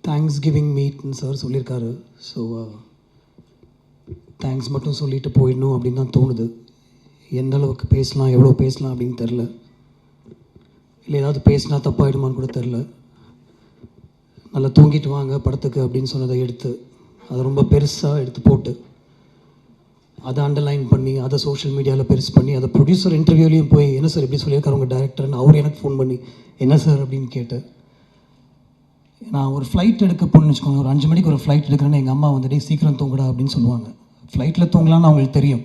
Thanks giving மீட்னு sir சொல்லியிருக்காரு. So thanks மட்டும் சொல்லிட்டு போயிடணும் அப்படின்னு தான் தோணுது. எந்த அளவுக்கு பேசலாம், எவ்வளோ பேசலாம் அப்படின்னு தெரில. இல்லை ஏதாவது பேசினா தப்பாகிடுமான்னு கூட தெரில. நல்லா தூங்கிட்டு வாங்க படத்துக்கு அப்படின்னு சொன்னதை எடுத்து அதை ரொம்ப பெருசாக எடுத்து போட்டு அதை அண்டர்லைன் பண்ணி அதை சோஷியல் மீடியாவில் பெருசு பண்ணி அதை ப்ரொடியூசர் இன்டர்வியூலையும் போய் என்ன சார் இப்படி சொல்லியிருக்காரு உங்கள் டேரக்டர்னு அவர் எனக்கு ஃபோன் பண்ணி என்ன சார் அப்படின்னு கேட்டு, நான் ஒரு ஃப்ளைட் எடுக்க போகணுன்னு வச்சுக்கோங்க, ஒரு 5 மணிக்கு ஒரு ஃப்ளைட் எடுக்கிறேன்னு எங்கள் அம்மா வந்துட்டு சீக்கிரம் தூங்குடா அப்படின்னு சொல்லுவாங்க. ஃப்ளைட்டில் தூங்கலான்னு அவங்களுக்கு தெரியும்.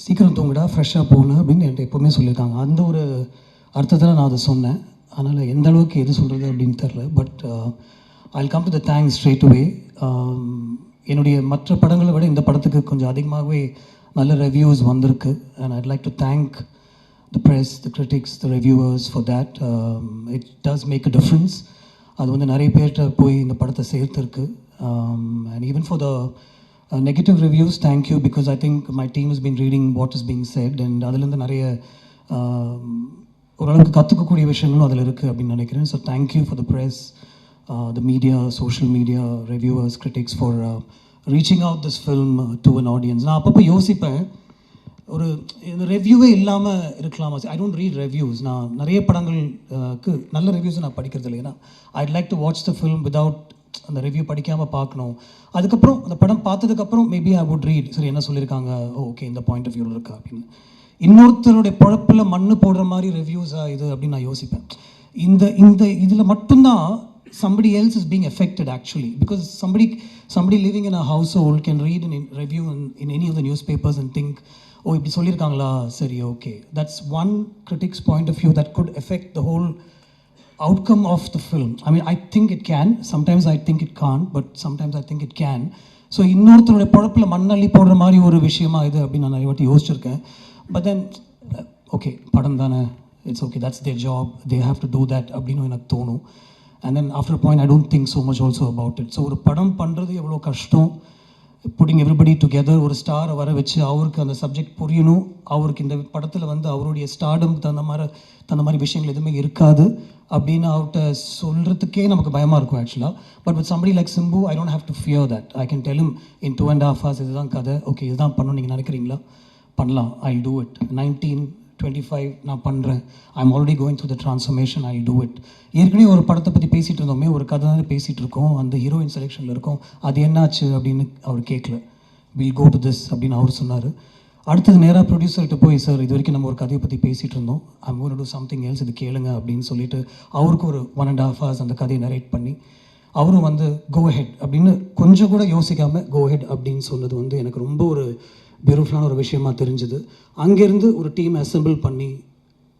சீக்கிரம் தூங்குடா ஃப்ரெஷ்ஷாக போகணும் அப்படின்னு என்கிட்ட எப்போவுமே சொல்லியிருக்காங்க. அந்த ஒரு அர்த்தத்தில் நான் அதை சொன்னேன். அதனால் எந்த அளவுக்கு எது சொல்கிறது அப்படின்னு தெரில. But I'll come to the thanks straight away. என்னுடைய மற்ற படங்களை விட இந்த படத்துக்கு கொஞ்சம் அதிகமாகவே நல்ல ரிவ்யூஸ் வந்திருக்கு. and I'd like to thank the press, the critics, the reviewers for that. It does make a difference. அது வந்து நிறைய பேர்கிட்ட போய் இந்த படத்தை சேர்த்துருக்கு. And even for the negative reviews, thank you, because I think my team has been reading what is being said and அதுலேருந்து நிறைய ஓரளவுக்கு கற்றுக்கக்கூடிய விஷயங்களும் அதில் இருக்குது அப்படின்னு நினைக்கிறேன். So thank you for the press, the media, social media, reviewers, critics for reaching out this film to an audience. நான் அப்பப்போ யோசிப்பேன், ஒரு இந்த ரிவ்யூவே இல்லாமல் இருக்கலாமா? I don't read reviews. நான் நிறைய படங்களுக்கு நல்ல ரிவ்யூஸை நான் படிக்கிறது இல்லை. ஏன்னா I'd like to watch the film without அந்த ரிவ்யூ படிக்காமல் பார்க்கணும். அதுக்கப்புறம் அந்த படம் பார்த்ததுக்கப்புறம் மேபி ஐ வுட் ரீட், சரி என்ன சொல்லியிருக்காங்க, ஓகே இந்த பாயிண்ட் ஆஃப் வியூவில் இருக்கா அப்படின்னு. இன்னொருத்தருடைய பழப்பில் மண்ணு போடுற மாதிரி ரிவ்யூஸாக இது அப்படின்னு நான் யோசிப்பேன். இந்த இதில் மட்டும்தான் somebody else is being affected actually, because somebody living in a household can read a review in any of the newspapers and think, oh இப்படி சொல்லியிருக்காங்களா, சரி okay. That's one critic's point of view that could affect the whole outcome of the film. I mean, I think it can. Sometimes I think it can't, but sometimes I think it can. So இன்னொருத்தருடைய பழப்பில் மண்ணள்ளி போடுற மாதிரி ஒரு விஷயமா இது அப்படின்னு நான் நிறைய வாட்டி யோசிச்சிருக்கேன். But then okay, படம் தானே, it's okay, that's their job, they have to do that அப்படின்னு எனக்கு தோணும். And then after a point I don't think so much also about it. So ஒரு படம் பண்ணுறது எவ்வளோ கஷ்டம், putting everybody together, ஒரு ஸ்டாரை வர வச்சு அவருக்கு அந்த சப்ஜெக்ட் புரியணும், அவருக்கு இந்த படத்தில் வந்து அவருடைய ஸ்டார்டம்க்கு தகுந்த மாதிரி விஷயங்கள் எதுவுமே இருக்காது அப்படின்னு அவர்கிட்ட சொல்கிறதுக்கே நமக்கு பயமாக இருக்கும் ஆக்சுவலாக. But with somebody like Simbu, I don't have to fear that. I can tell him in 2.5 hours இதுதான் கதை, ஓகே இதுதான் பண்ணணும் நீங்கள் நினைக்கிறீங்களா, பண்ணலாம், I'll do it. 1925 நான் பண்ணுறேன், I'm already going through the transformation, I do it. ஏற்கனவே ஒரு படத்தை பற்றி பேசிகிட்டு இருந்தோமே, ஒரு கதை தான் பேசிகிட்டு இருக்கோம், அந்த ஹீரோயின் செலெக்ஷனில் இருக்கோம், அது என்னாச்சு அப்படின்னு அவர் கேட்கல. வில் கோ டு திஸ் அப்படின்னு அவர் சொன்னார். அடுத்தது நேராக ப்ரொடியூசர்கிட்ட போய், சார் இது வரைக்கும் நம்ம ஒரு கதையை பற்றி பேசிகிட்டு இருந்தோம், I'm going to do something else, இது கேளுங்க அப்படின்னு சொல்லிட்டு அவருக்கு ஒரு 1.5 hours அந்த கதையை நரேட் பண்ணி அவரும் வந்து கோ ஹெட் அப்படின்னு கொஞ்சம் கூட யோசிக்காமல் கோ ஹெட் அப்படின்னு சொன்னது வந்து எனக்கு ரொம்ப ஒரு பியூட்டிஃபுல்லான ஒரு விஷயமாக தெரிஞ்சுது. அங்கேருந்து ஒரு டீம் அசெம்பிள் பண்ணி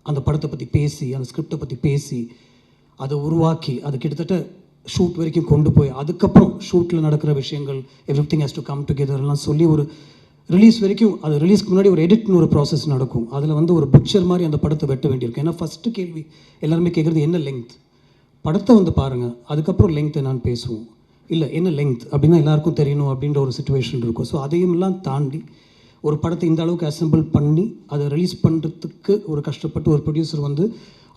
அந்த படத்தை பற்றி பேசி, அந்த ஸ்கிரிப்டை பற்றி பேசி, அதை உருவாக்கி, அது கிட்டத்தட்ட ஷூட் வரைக்கும் கொண்டு போய், அதுக்கப்புறம் ஷூட்டில் நடக்கிற விஷயங்கள் எவ்ரிதிங் ஹேஸ் டு கம் டுகெதர்லாம் சொல்லி ஒரு ரிலீஸ் வரைக்கும், அது ரிலீஸ்க்கு முன்னாடி ஒரு எடிட்னு ஒரு ப்ராசஸ் நடக்கும். அதில் வந்து ஒரு பிக்சர் மாதிரி அந்த படத்தை வெட்ட வேண்டியிருக்கும். ஏன்னா ஃபஸ்ட்டு கேள்வி எல்லாருமே கேட்குறது என்ன லெங்க், படத்தை வந்து பாருங்கள் அதுக்கப்புறம் லெங்க் என்னான்னு பேசுவோம், இல்லை என்ன லெங்க் அப்படின்னா எல்லாருக்கும் தெரியணும் அப்படின்ற ஒரு சுச்சுவேஷன் இருக்கும். ஸோ அதையும்லாம் தாண்டி ஒரு படத்தை இந்த அளவுக்கு அசெம்பிள் பண்ணி அதை ரிலீஸ் பண்ணுறதுக்கு ஒரு கஷ்டப்பட்டு ஒரு ப்ரொடியூசர் வந்து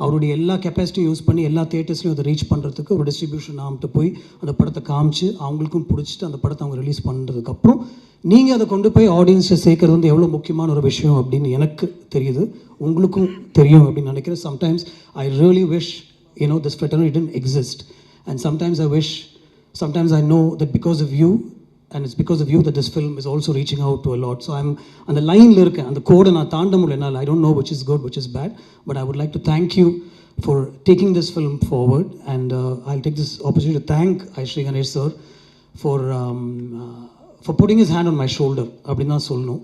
அவருடைய எல்லா கெப்பாசிட்டியும் யூஸ் பண்ணி எல்லா தியேட்டர்ஸ்லையும் அதை ரீச் பண்ணுறதுக்கு ஒரு டிஸ்ட்ரிபியூஷன் ஆகிட்டு போய் அந்த படத்தை காமிச்சு அவங்களுக்கும் பிடிச்சிட்டு அந்த படத்தை அவங்க ரிலீஸ் பண்ணுறதுக்கப்புறம் நீங்கள் அதை கொண்டு போய் ஆடியன்ஸை சேர்க்கறது வந்து எவ்வளோ முக்கியமான ஒரு விஷயம் அப்படின்னு எனக்கு தெரியுது, உங்களுக்கும் தெரியும் அப்படின்னு நினைக்கிறேன். Sometimes I really wish this fraternity didn't exist, and sometimes I know that because of you, and it's because of you that this film is also reaching out to a lot. So I'm on the line la irukken, and the code na taanda mudiyala. I don't know which is good, which is bad, but I would like to thank you for taking this film forward, and I'll take this opportunity to thank Aishri Ganesh sir for putting his hand on my shoulder அப்படினா சொல்லணும்.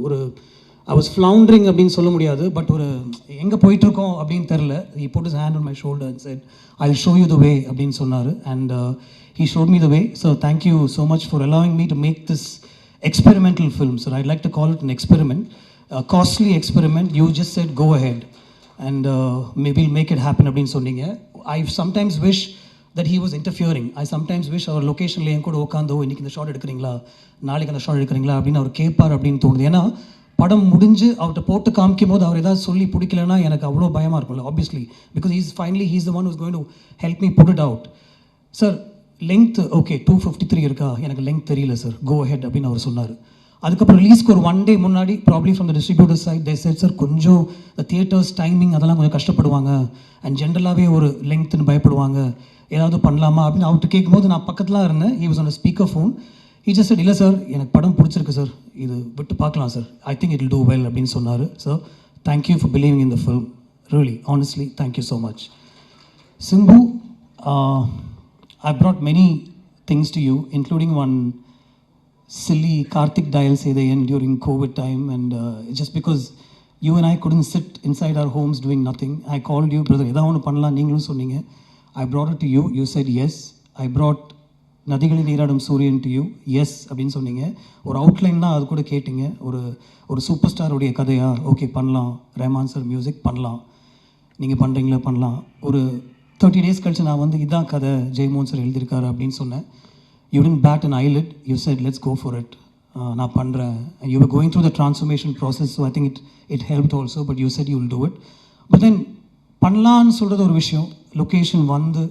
ஒரு I was floundering அப்படின்னு சொல்ல முடியாது, but ஒரு எங்கே போயிட்டுருக்கோம் அப்படின்னு தெரில. He put his hand on my shoulder and said, I'll show you the way அப்படின்னு சொன்னார். And he showed me the way. So thank you so much for allowing me to make this experimental film. So I'd like to call it an experiment, a costly experiment. You just said go ahead and maybe we'll make it happen அப்படின்னு சொன்னீங்க. I sometimes wish that he was interfering. I sometimes wish our locationல என் கூட உட்காந்தோ இன்றைக்கி இந்த shot எடுக்கிறீங்களா, நாளைக்கு அந்த shot எடுக்கிறீங்களா அப்படின்னு அவர் கேட்பார் அப்படின்னு தோணுது. ஏன்னா படம் முடிஞ்சு அவர்கிட்ட போட்டு காமிக்கும் போது அவர் ஏதாவது சொல்லி பிடிக்கலன்னா எனக்கு அவ்வளோ பயமாக இருக்கும்ல, obviously, because he's finally he's the one who's going to help me put it out. Sir length okay 253 இருக்கா, எனக்கு லெங்க் தெரியல சார், கோ ஹெட் அப்படின்னு அவர் சொன்னார். அதுக்கப்புறம் ரிலீஸ்க்கு ஒரு 1 day முன்னாடி probably from the distributor side they said sir கொஞ்சம் தியேட்டர்ஸ் டைமிங் அதெல்லாம் கொஞ்சம் கஷ்டப்படுவாங்க அண்ட் ஜென்ரலாகவே ஒரு லெங்க்த்துன்னு பயப்படுவாங்க, ஏதாவது பண்ணலாமா அப்படின்னு அவர்கிட்ட கேட்கும்போது நான் பக்கத்தில் இருந்தேன். He was on speaker phone. He just set இல்லை சார் எனக்கு படம் பிடிச்சிருக்கு சார், இது விட்டு பார்க்கலாம் sir, I think it will do well அப்படின்னு சொன்னார். Sir thank you for believing in the film, really honestly thank you so much. Simbu, I brought many things to you, including one silly Karthik dial say the end during COVID time, and just because you and I couldn't sit inside our homes doing nothing, I called you, brother, edha onu pannalam neengalum sonninga. I brought it to you, you said yes. I brought Nadigali Neeradum Suryan to you, yes அப்படினு சொன்னீங்க. ஒரு outline தான் அது கூட கேட்டிங்க. ஒரு super ஸ்டாருடைய கதையா, okay பண்ணலாம், ரஹ்மான் சார் மியூசிக் பண்ணலாம், நீங்கள் பண்ணுறீங்களா பண்ணலாம். ஒரு 30 days கழிச்சு நான் வந்து இதான் கதை ஜெய்மோகன் சார் எழுதியிருக்காரு அப்படின்னு சொன்னேன். You didn't bat an eyelid, you said let's go for it, நான் பண்ணுறேன். You were going through the transformation process, so I think it helped also, but you said you will do it. But then பண்ணலான்னு சொல்கிறது ஒரு விஷயம், location வந்து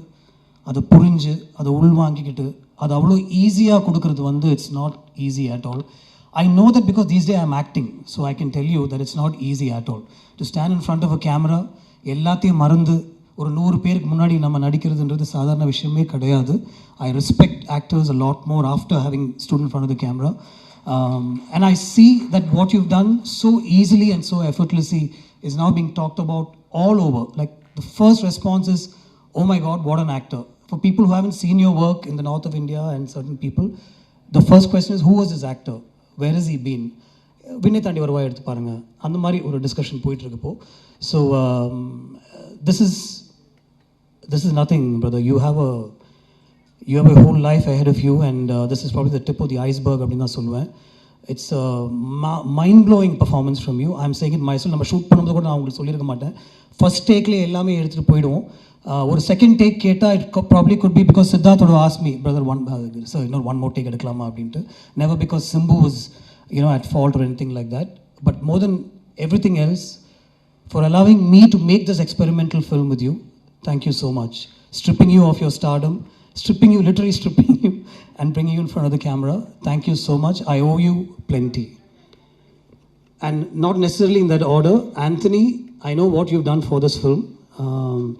அதை புரிஞ்சு அதை உள்வாங்கிக்கிட்டு அது அவ்வளோ ஈஸியாக கொடுக்குறது வந்து it's not easy at all. I know that because these days I'm acting, so I can tell you that it's not easy at all. To stand in front of a camera, எல்லாத்தையும் மறந்து ஒரு 100 பேருக்கு முன்னாடி நம்ம நடிக்கிறதுன்றது சாதாரண விஷயமே கிடையாது. I respect actors a lot more after having stood in front of the camera. And I see that what you've done so easily and so effortlessly is now being talked about all over. Like the first response is, oh my God, what an actor. For people who haven't seen your work in the north of India and certain people, the first question is, who was this actor? Where has he been? விண்ணை தாண்டி வருவாய் எடுத்து பாருங்கள், அந்த மாதிரி ஒரு discussion போயிட்டுருக்கப்போ. So this is nothing, brother. You have a whole life ahead of you, and this is probably the tip of the iceberg அப்படின்னு தான் சொல்லுவேன். It's a mind-blowing performance from you. I'm saying it myself. நம்ம shoot பண்ணும்போது கூட நான் உங்களுக்கு சொல்லியிருக்க மாட்டேன், ஃபர்ஸ்ட் டேக்லேயே எல்லாமே எடுத்துகிட்டு போயிடுவோம். ஒரு செகண்ட் டேக் கேட்டால் it probably could be because சித்தார்த்தோட ஆஸ்க் மீ, பிரதர் சார் இன்னொரு ஒன் மோர் டேக் எடுக்கலாமா அப்படின்ட்டு. Never because Simbu was at fault or anything like that, but more than everything else, for allowing me to make this experimental film with you, thank you so much. Stripping you of your stardom, literally stripping you and bringing you in front of the camera, thank you so much. I owe you plenty. And not necessarily in that order, Anthony, I know what you've done for this film.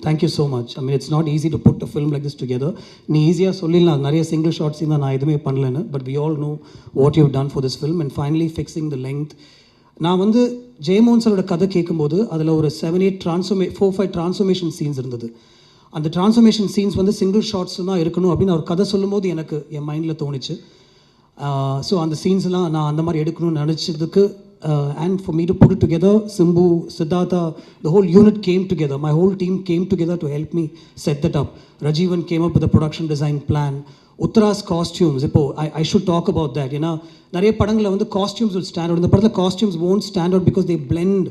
Thank you so much. I mean, it's not easy to put a film like this together. நீ ஈஸியாக சொல்லிடலாம், நிறைய single shorts தான் நான் எதுவுமே பண்ணலன்னு, but we all know what you've done for this film and finally fixing the length. நான் வந்து ஜெயமோகன் சாரோட கதை கேட்கும்போது அதில் ஒரு 4-5 ட்ரான்ஸ்ஃபர்மேஷன் சீன்ஸ் இருந்தது. அந்த ட்ரான்ஸ்ஃபர்மேஷன் சீன்ஸ் வந்து சிங்கிள் ஷார்ட்ஸ் தான் இருக்கணும் அப்படின்னு அவர் கதை சொல்லும்போது எனக்கு என் மைண்டில் தோணுச்சு. ஸோ அந்த சீன்ஸ்லாம் நான் அந்த மாதிரி எடுக்கணும்னு நினச்சதுக்கு, and for me to put it together, Simbu, Siddhartha, the whole unit came together. My whole team came together to help me set that up. Rajivan came up with a production design plan. Uttara's costumes, I should talk about that. நிறைய படங்களில் வந்து costumes will stand out. இந்த படத்தில் costumes won't stand out because they blend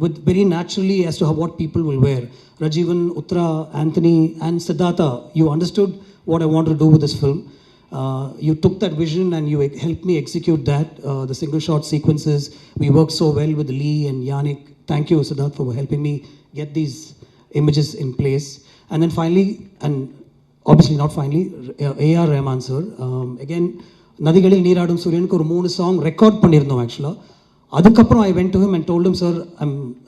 with very naturally as to what people will wear. Rajivan, Uttara, Anthony and Siddhartha, you understood what I wanted to do with this film. You took that vision and you helped me execute that. The single shot sequences, we worked so well with Lee and Yannick. Thank you, Siddharth, for helping me get these images in place. And then finally, and obviously not finally, A.R. Rahman sir, again, Nadigali Neeradum Suryanukku ஒரு 3 song record பண்ணியிருந்தோம் ஆக்சுவலாக. அதுக்கப்புறம் I went to him and told him, sir,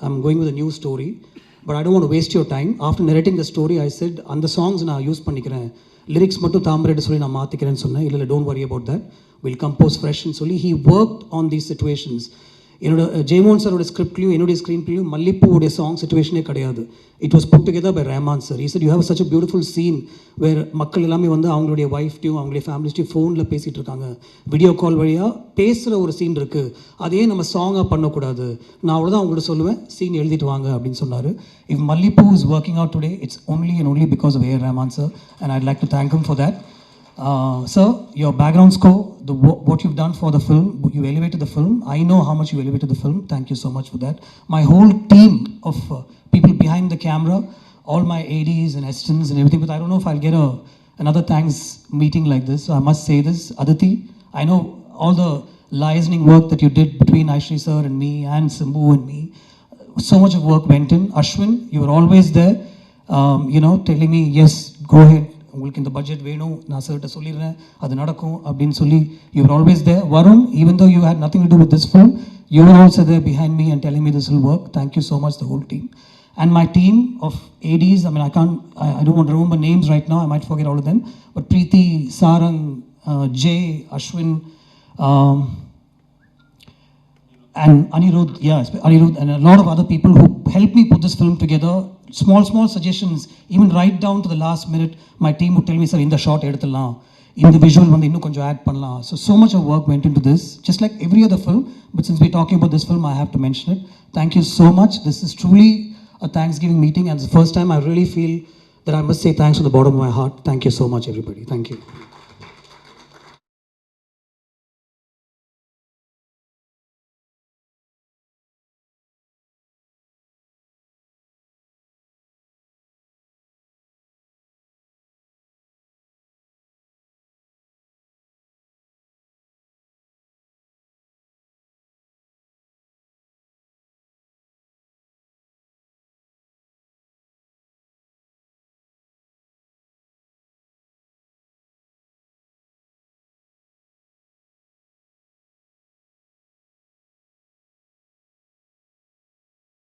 I'm going with a new story, but I don't want to waste your time. After narrating the story, I said, அந்த songs நான் use பண்ணிக்கிறேன், lyrics மட்டும் தாமரைட்டு சொல்லி நான் மாற்றிக்கிறேன்னு சொன்னேன். இல்லை don't worry about that, will compose ஃப்ரெஷ்னு சொல்லி he work on these situations. என்னோட ஜெய்மோகன் சாரோட ஸ்கிரிப்ட்லையும் என்னுடைய ஸ்க்ரீன் பிளேயும் மல்லிப்பூவுடைய சாங் சிச்சுவேஷனே கிடையாது. It was put together by Rahman sir. He said you have such a beautiful scene where மக்கள் எல்லாமே வந்து அவங்களுடைய ஒய்ஃப்டையும் அவங்களுடைய ஃபேமிலிஸ்டையும் ஃபோனில் பேசிகிட்டு இருக்காங்க, வீடியோ கால் வழியாக பேசுகிற ஒரு சீன் இருக்குது, அதே நம்ம சாங்காக பண்ணக்கூடாது, நான் அவ்வளோதான் அவங்கள்ட்ட சொல்லுவேன், சீன் எழுதிட்டு வாங்க அப்படின்னு சொன்னார். இஃப் மல்லிப்பூ is working out today, it's only and only because of A.R. Rahman sir, and I'd like to thank him for that. Sir, your background score, what you've done for the film, you elevated the film. I know how much you elevated the film. Thank you so much for that. My whole team of people behind the camera, all my ADs and assistants and everything, but I don't know if I'll get another thanks meeting like this, so I must say this. Aditi, I know all the liaising work that you did between Aishri sir and me and Simbu and me. So much of work went in. Ashwin, you were always there, telling me, yes, go ahead, உங்களுக்கு இந்த budget வேணும், நான் சார்ட்ட சொல்லிடுறேன், அது நடக்கும் அப்படின்னு சொல்லி you were always there. Varun, even though you had nothing to do with this film, you were also there behind me and telling me this will work. Thank you so much, the whole team. And my team of ADs, I mean, I don't want to remember names right now, I might forget all of them, but Preeti, Sarang, Jay, Ashwin, and Anirudh, Anirudh, and a lot of other people who helped me put this film together. Small suggestions, even right down to the last minute, my team would tell me, sir, in the shot eduthalam, in the visual one innu konjam add pannalam. So much of work went into this, just like every other film, but since we're talking about this film, I have to mention it. Thank you so much. This is truly a Thanksgiving meeting, and it's the first time I really feel that I must say thanks from the bottom of my heart. Thank you so much, everybody. Thank you.